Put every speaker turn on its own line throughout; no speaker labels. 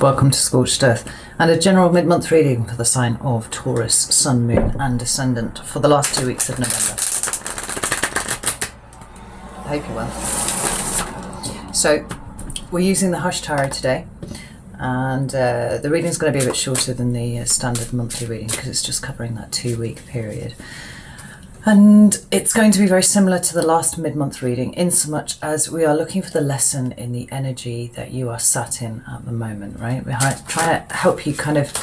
Welcome to Scorched Earth and a general mid-month reading for the sign of Taurus, Sun, Moon and Ascendant for the last 2 weeks of November. I hope you're well. So we're using the Hush Tarot today, and the reading is going to be a bit shorter than the standard monthly reading because it's just covering that 2-week period. And it's going to be very similar to the last mid-month reading in so much as we are looking for the lesson in the energy that you are sat in at the moment, right? We're trying to help you kind of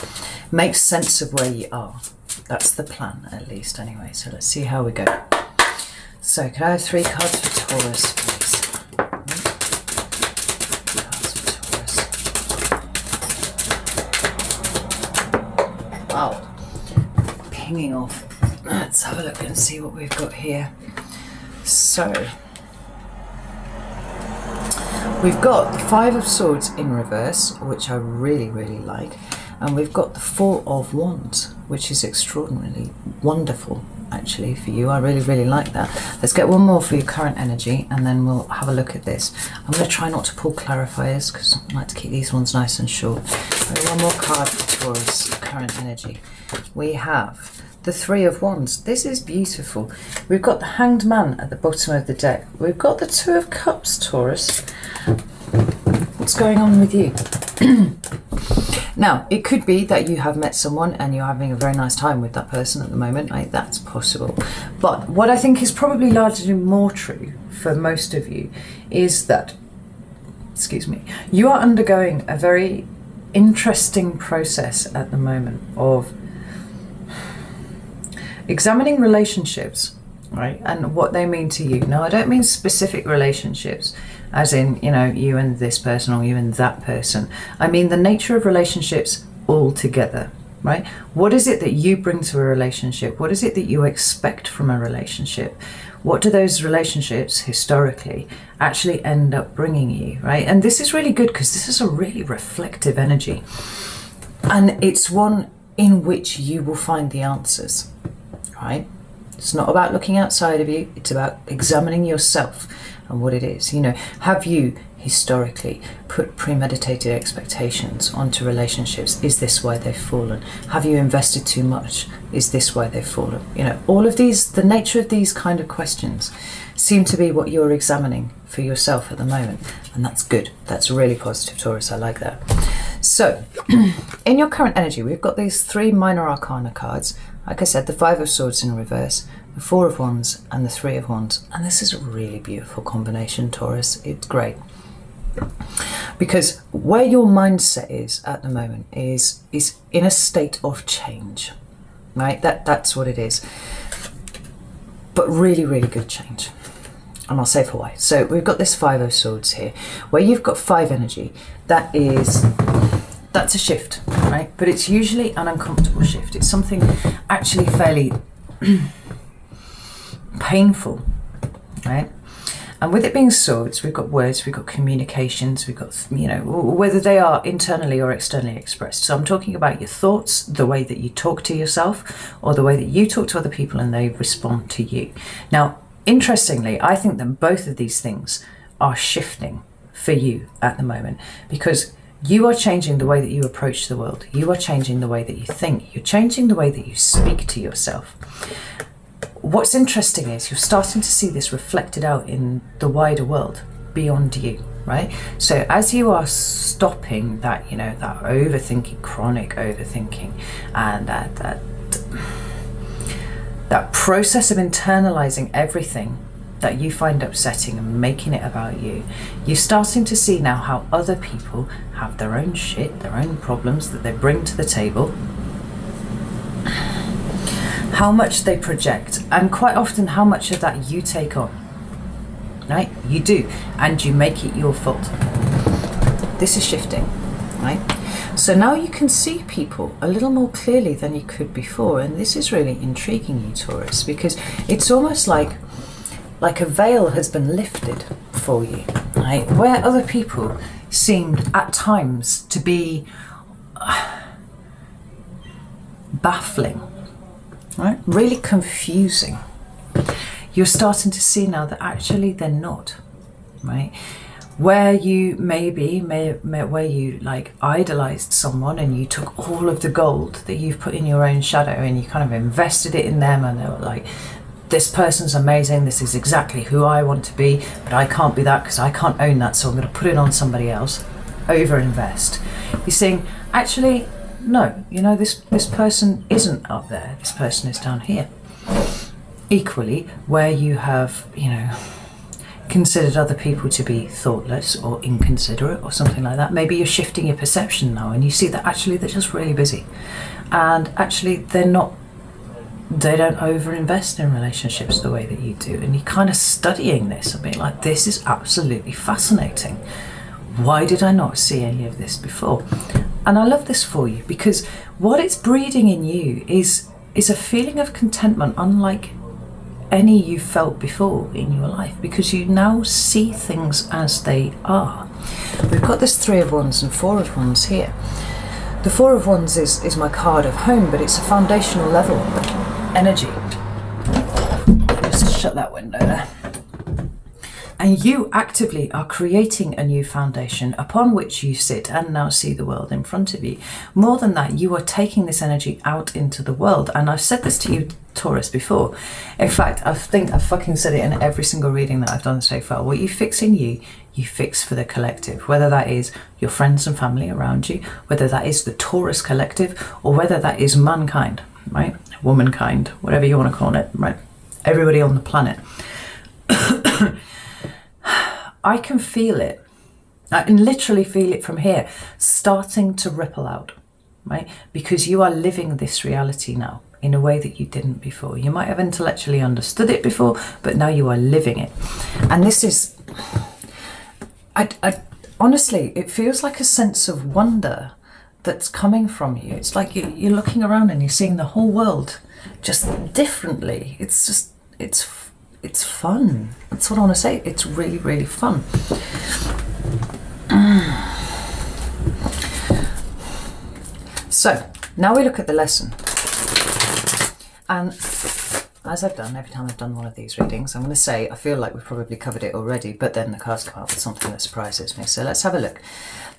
make sense of where you are. That's the plan, at least, anyway. So let's see how we go. So can I have 3 cards for Taurus, please? 3 cards for Taurus. Wow. Pinging off. Let's have a look and see what we've got here. So, we've got the 5 of Swords in reverse, which I really, really like. And we've got the 4 of Wands, which is extraordinarily wonderful, actually, for you. I really, really like that. Let's get one more for your current energy, and then we'll have a look at this. I'm going to try not to pull clarifiers, because I like to keep these ones nice and short. One more card for Taurus, current energy. We have the 3 of Wands. This is beautiful. We've got the Hanged Man at the bottom of the deck. We've got the 2 of Cups, Taurus. What's going on with you? Now, it could be that you have met someone and you're having a very nice time with that person at the moment. That's possible. But what I think is probably largely more true for most of you is that, excuse me, you are undergoing a very interesting process at the moment of examining relationships, right, and what they mean to you. Now, I don't mean specific relationships, as in, you know, you and this person or you and that person. I mean the nature of relationships altogether, right? What is it that you bring to a relationship? What is it that you expect from a relationship? What do those relationships historically actually end up bringing you, right? And this is really good because this is a really reflective energy, and it's one in which you will find the answers. Right? It's not about looking outside of you, it's about examining yourself and what it is. You know, have you historically put premeditated expectations onto relationships? Is this why they've fallen? Have you invested too much? Is this why they've fallen? You know, all of these, the nature of these kind of questions seem to be what you're examining for yourself at the moment, and that's good. That's really positive, Taurus. I like that. So, in your current energy, we've got these 3 minor arcana cards. Like I said, the 5 of Swords in reverse, the 4 of Wands, and the 3 of Wands. And this is a really beautiful combination, Taurus. It's great. Because where your mindset is at the moment is in a state of change, right? That's what it is. But really, really good change. And I'll say for why. So we've got this 5 of Swords here, where you've got 5 energy. That's a shift, right? But it's usually an uncomfortable shift. It's something actually fairly painful, right? And with it being swords, we've got words, we've got communications, we've got, you know, whether they are internally or externally expressed. So I'm talking about your thoughts, the way that you talk to yourself, or the way that you talk to other people and they respond to you. Now, interestingly, I think that both of these things are shifting for you at the moment, because you are changing the way that you approach the world. You are changing the way that you think. You're changing the way that you speak to yourself. What's interesting is you're starting to see this reflected out in the wider world beyond you, right? So as you are stopping that, you know, that overthinking, chronic overthinking, and that process of internalizing everything that you find upsetting and making it about you, you're starting to see now how other people have their own shit, their own problems that they bring to the table, how much they project, and quite often how much of that you take on, right? You do, and you make it your fault. This is shifting, right? So now you can see people a little more clearly than you could before, and this is really intriguing you, Taurus, because it's almost like a veil has been lifted for you, right? Where other people seemed at times to be baffling, right? Really confusing. You're starting to see now that actually they're not, right? where you where you like idolized someone and you took all of the gold that you've put in your own shadow and you kind of invested it in them, and they were like, this person's amazing, this is exactly who I want to be, but I can't be that because I can't own that, so I'm going to put it on somebody else. Over invest. You're saying, actually, no, you know, this person isn't up there, this person is down here. Equally, where you have, you know, considered other people to be thoughtless or inconsiderate or something like that, maybe you're shifting your perception now and you see that actually they're just really busy, and actually they don't overinvest in relationships the way that you do, and you're kind of studying this and being like, this is absolutely fascinating. Why did I not see any of this before? And I love this for you, because what it's breeding in you is a feeling of contentment unlike any you felt before in your life, because you now see things as they are. We've got this 3 of Wands and 4 of Wands here. The 4 of Wands is my card of home, but it's a foundational level energy. Just shut that window there. And you actively are creating a new foundation upon which you sit and now see the world in front of you. More than that, you are taking this energy out into the world. And I've said this to you, Taurus, before. In fact, I think I've fucking said it in every single reading that I've done so far. What you fix in you, you fix for the collective. Whether that is your friends and family around you, whether that is the Taurus collective, or whether that is mankind, right? Womankind, whatever you want to call it, right? Everybody on the planet. I can feel it. I can literally feel it from here, starting to ripple out, right? Because you are living this reality now in a way that you didn't before. You might have intellectually understood it before, but now you are living it. And this is, honestly, it feels like a sense of wonder that's coming from you. It's like you're looking around and you're seeing the whole world just differently. It's just, it's fun. That's what I want to say. It's really, really fun. So now we look at the lesson. And as I've done every time I've done one of these readings, I'm going to say I feel like we've probably covered it already, but then the cards come out with something that surprises me. So let's have a look.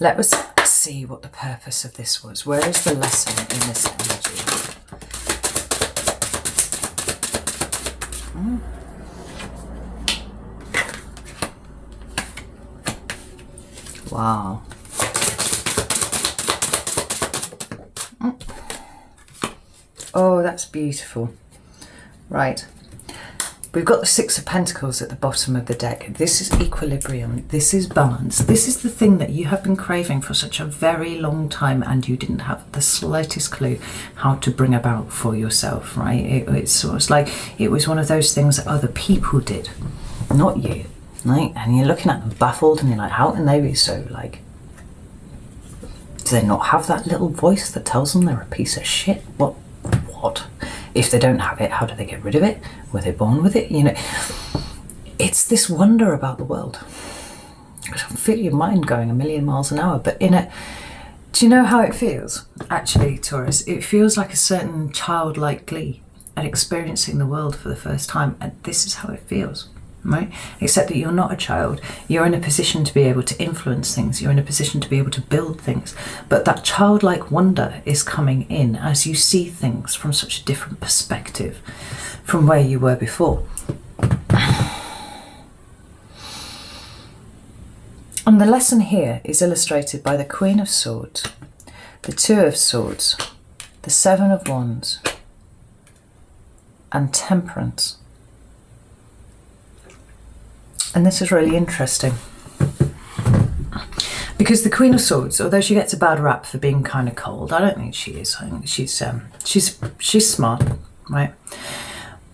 Let us see what the purpose of this was. Where is the lesson in this energy? Wow. Oh, that's beautiful. Right. We've got the 6 of Pentacles at the bottom of the deck. This is equilibrium. This is balance. This is the thing that you have been craving for such a very long time, and you didn't have the slightest clue how to bring about for yourself, right? It's like it was one of those things that other people did, not you. Right? And you're looking at them baffled and you're like, how can they be so, like, do they not have that little voice that tells them they're a piece of shit? What? If they don't have it, how do they get rid of it? Were they born with it? You know, it's this wonder about the world. I feel your mind going a million miles an hour, but in it, do you know how it feels? Actually, Taurus, it feels like a certain childlike glee at experiencing the world for the first time, and this is how it feels. Right? Except that you're not a child. You're in a position to be able to influence things. You're in a position to be able to build things. But that childlike wonder is coming in as you see things from such a different perspective from where you were before. And the lesson here is illustrated by the Queen of Swords, the 2 of Swords, the 7 of Wands, and Temperance. And this is really interesting, because the Queen of Swords, although she gets a bad rap for being kind of cold, I don't think she is. I think she's smart, right?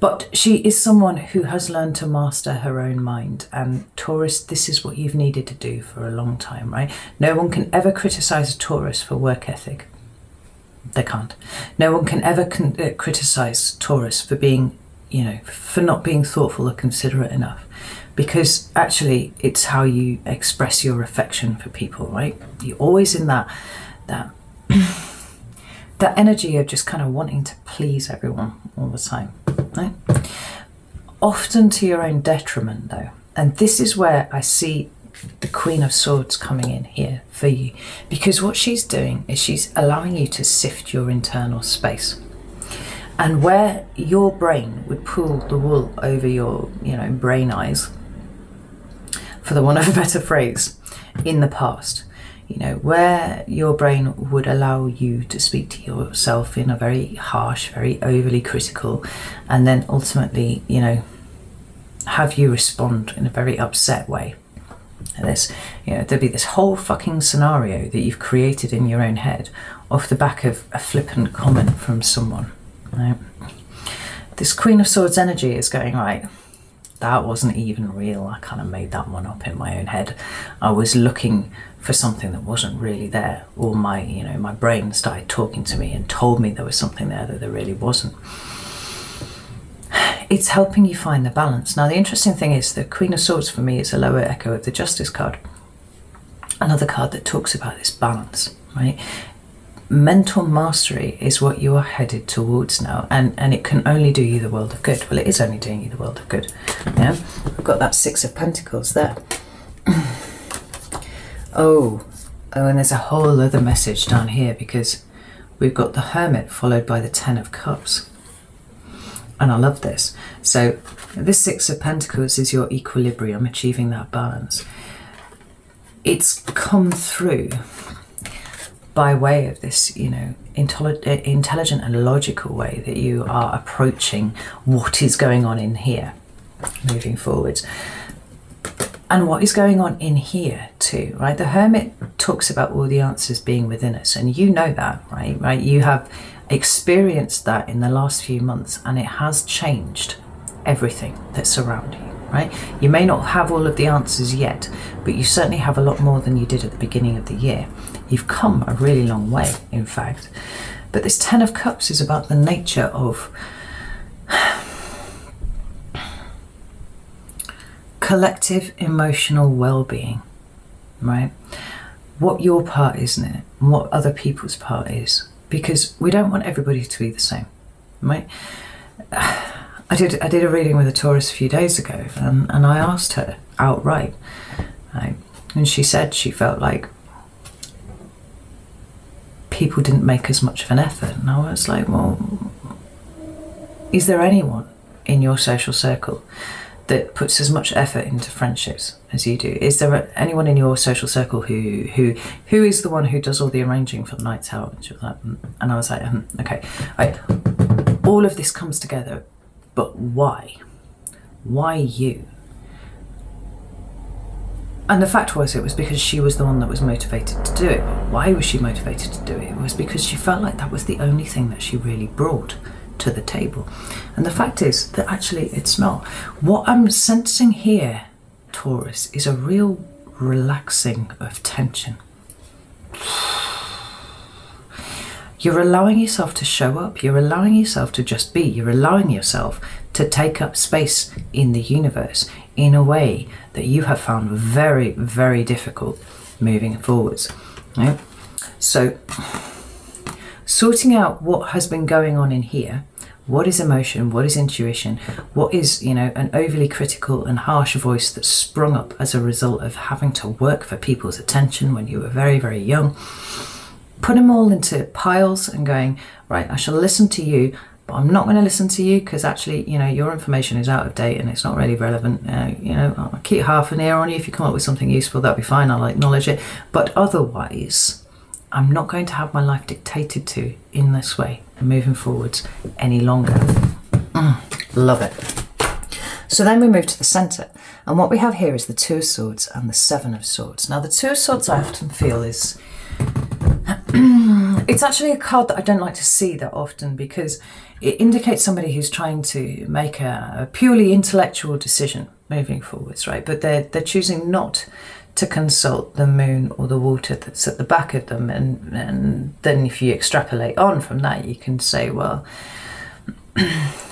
But she is someone who has learned to master her own mind. And Taurus, this is what you've needed to do for a long time, right? No one can ever criticize a Taurus for work ethic. They can't. No one can ever criticize Taurus for being, you know, for not being thoughtful or considerate enough. Because actually it's how you express your affection for people, right? You're always in that that energy of just kind of wanting to please everyone all the time, right? Often to your own detriment though. And this is where I see the Queen of Swords coming in here for you, because what she's doing is she's allowing you to sift your internal space. And where your brain would pull the wool over your, you know, brain eyes, for the want of a better phrase, in the past, you know, where your brain would allow you to speak to yourself in a very harsh, very overly critical, and then ultimately, you know, have you respond in a very upset way. This, you know, there'd be this whole fucking scenario that you've created in your own head off the back of a flippant comment from someone. Right? This Queen of Swords energy is going, right, that wasn't even real. I kind of made that one up in my own head. I was looking for something that wasn't really there, or my, you know, my brain started talking to me and told me there was something there that there really wasn't. It's helping you find the balance. Now, the interesting thing is the Queen of Swords for me is a lower echo of the Justice card. Another card that talks about this balance, right? Mental mastery is what you are headed towards now, and it can only do you the world of good. Well, it is only doing you the world of good. Yeah, I've got that Six of Pentacles there. Oh, and there's a whole other message down here, because we've got the Hermit followed by the Ten of Cups. And I love this. So this Six of Pentacles is your equilibrium, achieving that balance. It's come through by way of this, you know, intelligent and logical way that you are approaching what is going on in here, moving forwards. And what is going on in here too, right? The Hermit talks about all the answers being within us, and you know that, right? You have experienced that in the last few months, and it has changed everything that's around you, right? You may not have all of the answers yet, but you certainly have a lot more than you did at the beginning of the year. You've come a really long way, in fact. But this Ten of Cups is about the nature of collective emotional well-being, right? What your part is in it, and what other people's part is, because we don't want everybody to be the same, right? I did a reading with a Taurus a few days ago, and I asked her outright, right? And she said she felt like people didn't make as much of an effort. And I was like, well, is there anyone in your social circle that puts as much effort into friendships as you do? Is there anyone in your social circle who is the one who does all the arranging for the nights out? And she was like, and I was like, okay, right. All of this comes together, but why? Why you? And the fact was, it was because she was the one that was motivated to do it. Why was she motivated to do it? It was because she felt like that was the only thing that she really brought to the table. And the fact is that actually it's not. What I'm sensing here, Taurus, is a real relaxing of tension. You're allowing yourself to show up. You're allowing yourself to just be. You're allowing yourself to take up space in the universe in a way that you have found very, very difficult moving forwards. Right? So, sorting out what has been going on in here, what is emotion, what is intuition, what is, you know, an overly critical and harsh voice that sprung up as a result of having to work for people's attention when you were very, very young. Put them all into piles and going, right, I shall listen to you, but I'm not going to listen to you because actually, you know, your information is out of date and it's not really relevant. You know, I'll keep half an ear on you. If you come up with something useful, that'll be fine. I'll acknowledge it. But otherwise, I'm not going to have my life dictated to in this way moving forwards any longer. Love it. So then we move to the centre. And what we have here is the Two of Swords and the Seven of Swords. Now, the Two of Swords I often feel is... it's actually a card that I don't like to see that often because it indicates somebody who's trying to make a purely intellectual decision moving forwards, right? But they're choosing not to consult the moon or the water that's at the back of them. And then if you extrapolate on from that, you can say, well,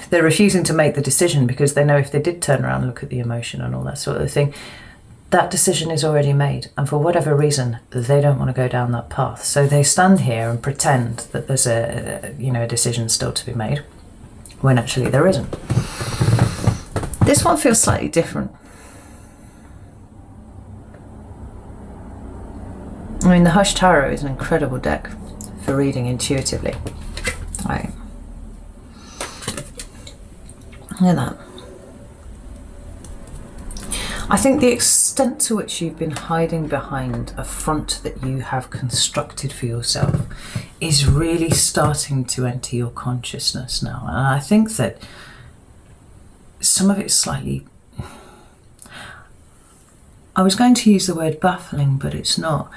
they're refusing to make the decision because they know if they did turn around and look at the emotion and all that sort of thing, that decision is already made, and for whatever reason they don't want to go down that path, so they stand here and pretend that there's a decision still to be made when actually there isn't. This one feels slightly different. I mean, the Hush Tarot is an incredible deck for reading intuitively. Right. Look at that. I think the extent to which you've been hiding behind a front that you have constructed for yourself is really starting to enter your consciousness now. And I think that some of it's slightly... I was going to use the word baffling, but it's not.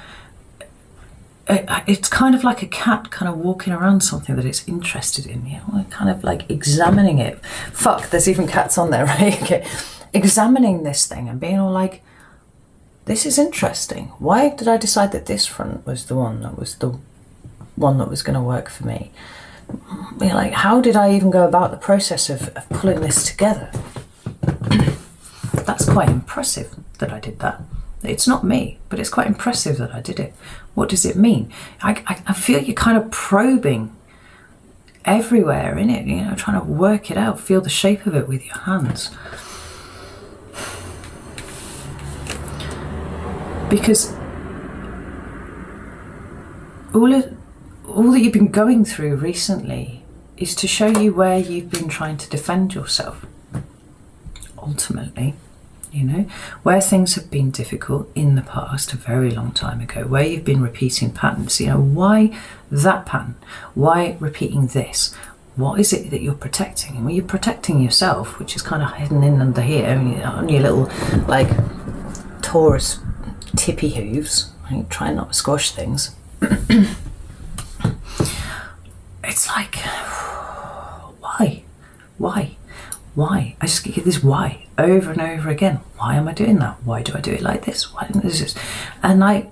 It's kind of like a cat kind of walking around something that it's interested in, you know, kind of like examining it. Fuck, there's even cats on there, right? Okay. Examining this thing and being all like, this is interesting. Why did I decide that this front was the one that was going to work for me? Being like, how did I even go about the process of pulling this together? That's quite impressive that I did that. It's not me, but it's quite impressive that I did it. What does it mean? I feel you're kind of probing everywhere in it, you know, trying to work it out, feel the shape of it with your hands. Because all that you've been going through recently is to show you where you've been trying to defend yourself. Ultimately, you know, where things have been difficult in the past, a very long time ago, where you've been repeating patterns. You know, why that pattern? Why repeating this? What is it that you're protecting? Well, you're protecting yourself, which is kind of hidden in under here, on your little, like, Taurus tippy hooves. Right? Try not to squash things. It's like, why? I just get this why over and over again. Why am I doing that? Why do I do it like this? Why didn't this? And like,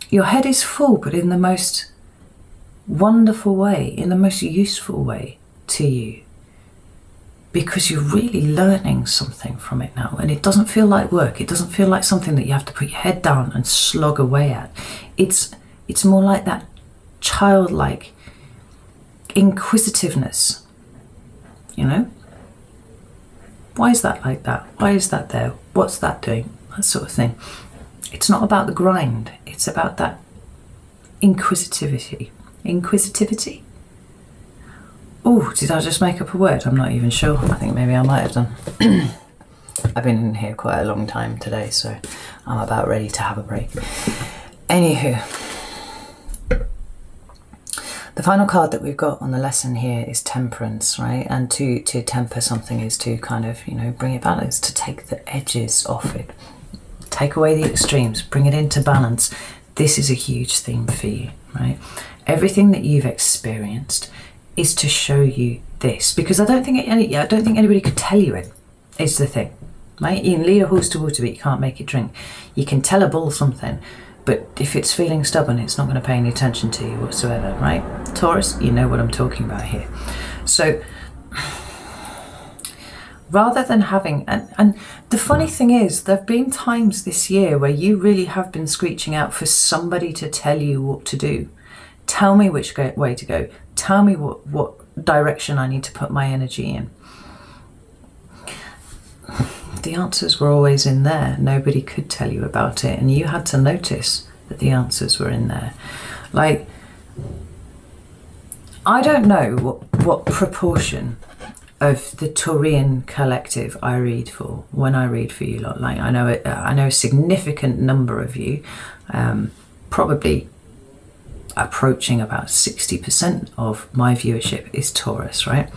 your head is full, but in the most wonderful way, in the most useful way to you, because you're really learning something from it now, and it doesn't feel like work. It doesn't feel like something that you have to put your head down and slog away at. It's more like that childlike inquisitiveness, you know? Why is that like that? Why is that there? What's that doing? That sort of thing. It's not about the grind. It's about that inquisitivity. Inquisitivity? Oh, did I just make up a word? I'm not even sure. I think maybe I might have done. I've been in here quite a long time today, so I'm about ready to have a break. Anywho, the final card that we've got on the lesson here is Temperance, right? And to temper something is to kind of, you know, bring it balance, to take the edges off it. Take away the extremes, bring it into balance. This is a huge theme for you, right? Everything that you've experienced is to show you this, because I don't think anybody could tell you it. It's the thing, right? You can lead a horse to water, but you can't make it drink. You can tell a bull something, but if it's feeling stubborn, it's not going to pay any attention to you whatsoever, right? Taurus, you know what I'm talking about here. So rather than having, and the funny thing is, there have been times this year where you really have been screeching out for somebody to tell you what to do. Tell me which way to go. Tell me what direction I need to put my energy in. The answers were always in there. Nobody could tell you about it, and you had to notice that the answers were in there. Like, I don't know what proportion of the Taurian collective I read for when I read for you lot. Like, I know a significant number of you, probably approaching about 60% of my viewership is Taurus, right?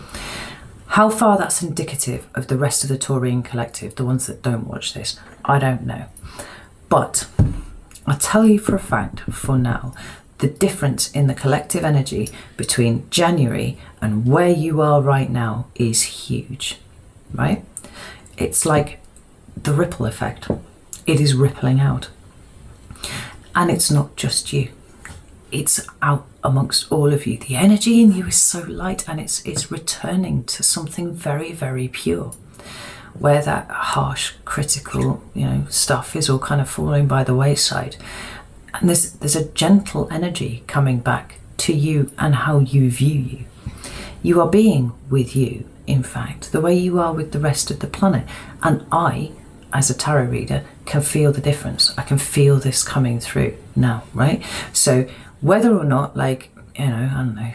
How far that's indicative of the rest of the Taurian collective, the ones that don't watch this, I don't know. But I'll tell you for a fact, for now, the difference in the collective energy between January and where you are right now is huge, right? It's like the ripple effect. It is rippling out. And it's not just you. It's out amongst all of you. The energy in you is so light, and it's returning to something very, very pure, where that harsh, critical, you know, stuff is all kind of falling by the wayside. And there's a gentle energy coming back to you and how you view you. You are being with you, in fact, the way you are with the rest of the planet. And I as a tarot reader, can feel the difference. I can feel this coming through now, right? So whether or not, like, you know, I don't know,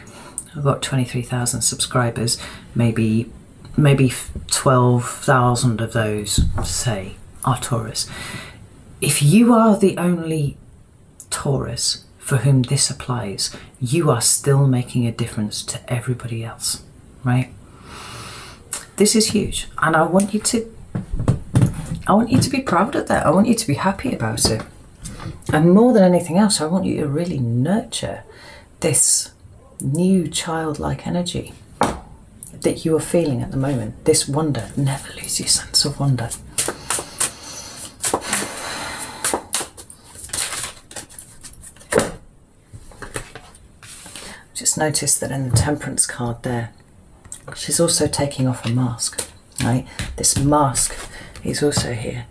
I've got 23,000 subscribers, maybe 12,000 of those, say, are Taurus. If you are the only Taurus for whom this applies, you are still making a difference to everybody else, right? This is huge, and I want you to be proud of that. I want you to be happy about it. And more than anything else, I want you to really nurture this new childlike energy that you are feeling at the moment. This wonder. Never lose your sense of wonder. Just notice that in the Temperance card there, she's also taking off a mask, right? This mask is also here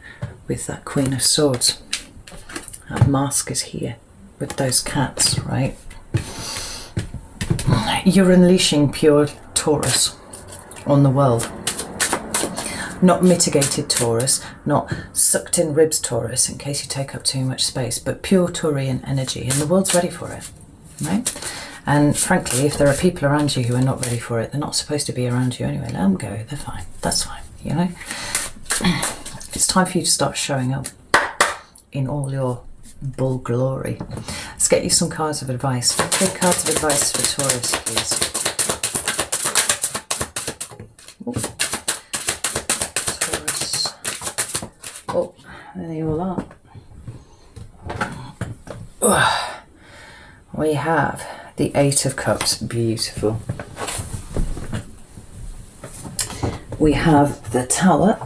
with that Queen of Swords. That mask is here with those cats, right? You're unleashing pure Taurus on the world. Not mitigated Taurus, not sucked in ribs Taurus in case you take up too much space, but pure Taurian energy, and the world's ready for it, right? And frankly, if there are people around you who are not ready for it, they're not supposed to be around you anyway. Let them go, they're fine, that's fine, you know? It's time for you to start showing up in all your bull glory. Let's get you some cards of advice. 3 cards of advice for Taurus, please. Ooh. Taurus. Oh, there they all are. We have the 8 of Cups, beautiful. We have the Tower,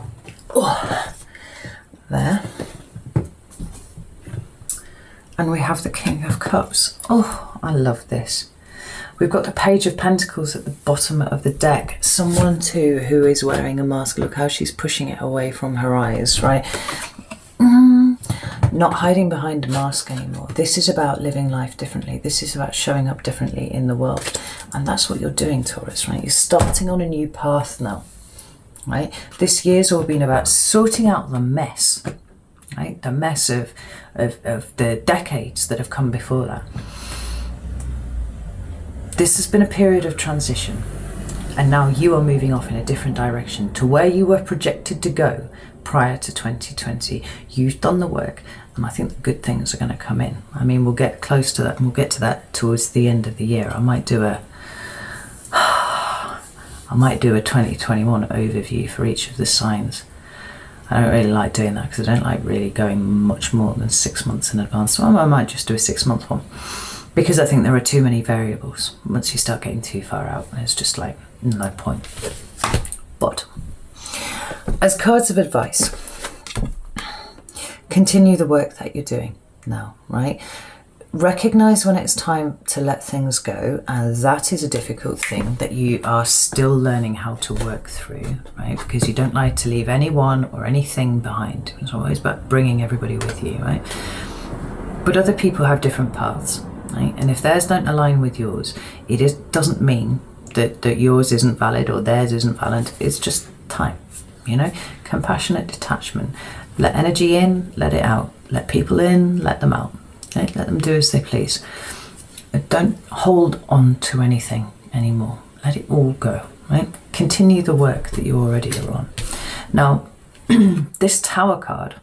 there. And we have the King of Cups. Oh, I love this. We've got the Page of Pentacles at the bottom of the deck. Someone too who is wearing a mask. Look how she's pushing it away from her eyes, right? Not hiding behind a mask anymore. This is about living life differently. This is about showing up differently in the world. And that's what you're doing, Taurus, right? You're starting on a new path now, right? This year's all been about sorting out the mess, right? The mess of the decades that have come before that. This has been a period of transition, and now you are moving off in a different direction to where you were projected to go prior to 2020. You've done the work, and I think the good things are going to come in. I mean, we'll get close to that, and we'll get to that towards the end of the year. I might do a 2021 overview for each of the signs. I don't really like doing that because I don't like really going much more than 6 months in advance. So I might just do a 6-month one because I think there are too many variables. Once you start getting too far out, it's just like no point. But as cards of advice, continue the work that you're doing now, right? Recognize when it's time to let things go, and that is a difficult thing that you are still learning how to work through, right? Because you don't like to leave anyone or anything behind. It's always about bringing everybody with you, right? But other people have different paths, right? And if theirs don't align with yours, doesn't mean that yours isn't valid or theirs isn't valid. It's just time, you know? Compassionate detachment. Let energy in, let it out. Let people in, let them out. Okay? Let them do as they please. Don't hold on to anything anymore. Let it all go, right? Continue the work that you already are on. Now, this Tower card,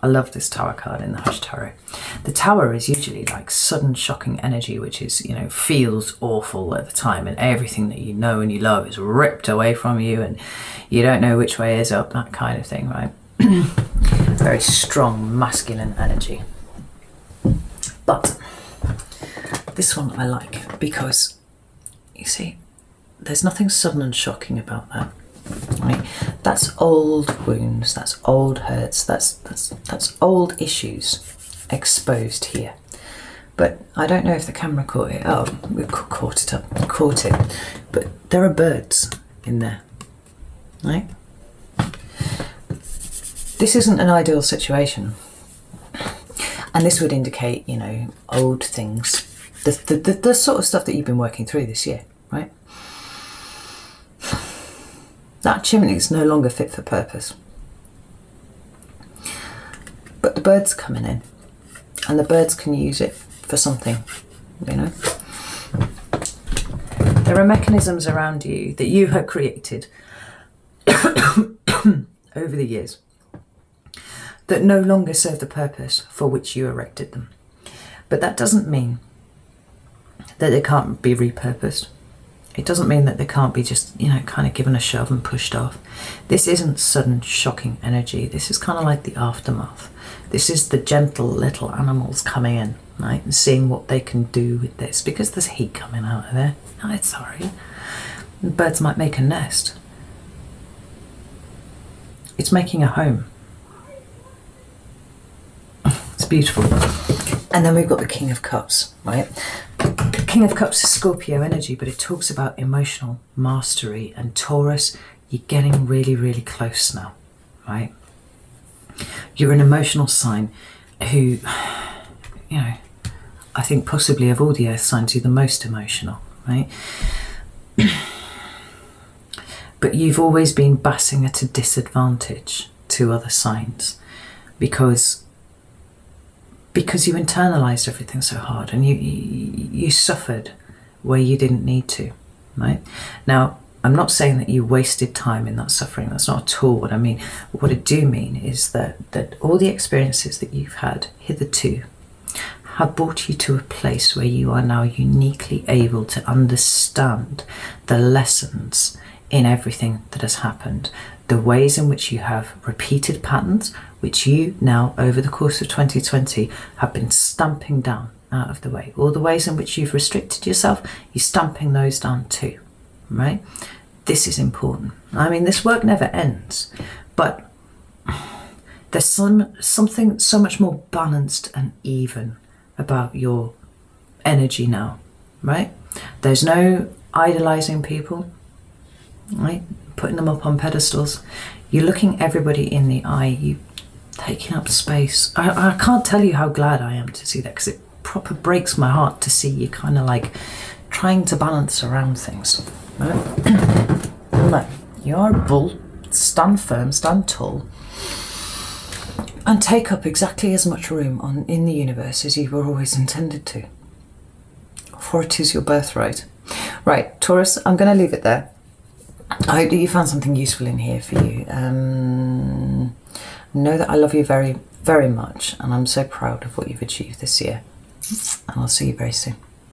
I love this Tower card in the Hush Tarot. The Tower is usually like sudden shocking energy, which is, you know, feels awful at the time, and everything that you know and you love is ripped away from you, and you don't know which way is up, that kind of thing, right? Very strong masculine energy. But this one I like because, you see, there's nothing sudden and shocking about that, right? That's old wounds, that's old hurts, that's old issues exposed here. But I don't know if the camera caught it. Oh, we've caught it. But there are birds in there, right? This isn't an ideal situation. And this would indicate, you know, old things, the sort of stuff that you've been working through this year, right? That chimney is no longer fit for purpose. birds coming in, and the birds can use it for something, you know. There are mechanisms around you that you have created over the years that no longer serve the purpose for which you erected them. But that doesn't mean that they can't be repurposed. It doesn't mean that they can't be just, you know, kind of given a shove and pushed off. This isn't sudden, shocking energy. This is kind of like the aftermath. This is the gentle little animals coming in, right, and seeing what they can do with this, because there's heat coming out of there. No, it's alright. Birds might make a nest. It's making a home. It's beautiful. And then we've got the King of Cups, right? King of Cups is Scorpio energy, but it talks about emotional mastery. And Taurus, you're getting really, really close now, right? You're an emotional sign who, you know, I think possibly of all the earth signs, you're the most emotional, right? But you've always been passing at a disadvantage to other signs because you internalized everything so hard, and you suffered where you didn't need to, right? Now, I'm not saying that you wasted time in that suffering. That's not at all what I mean. What I do mean is that all the experiences that you've had hitherto have brought you to a place where you are now uniquely able to understand the lessons in everything that has happened, the ways in which you have repeated patterns, which you now, over the course of 2020, have been stamping down out of the way. All the ways in which you've restricted yourself, you're stamping those down too, right? This is important. I mean, this work never ends, but there's something so much more balanced and even about your energy now, right? There's no idolizing people, right? Putting them up on pedestals. You're looking everybody in the eye. You taking up space. I can't tell you how glad I am to see that, because it proper breaks my heart to see you kind of like trying to balance around things, right? No, you are a bull. Stand firm, stand tall, and take up exactly as much room in the universe as you were always intended to, for it is your birthright. Right, Taurus, I'm going to leave it there. I hope that you found something useful in here for you. Know that I love you very, very much, and I'm so proud of what you've achieved this year. And I'll see you very soon.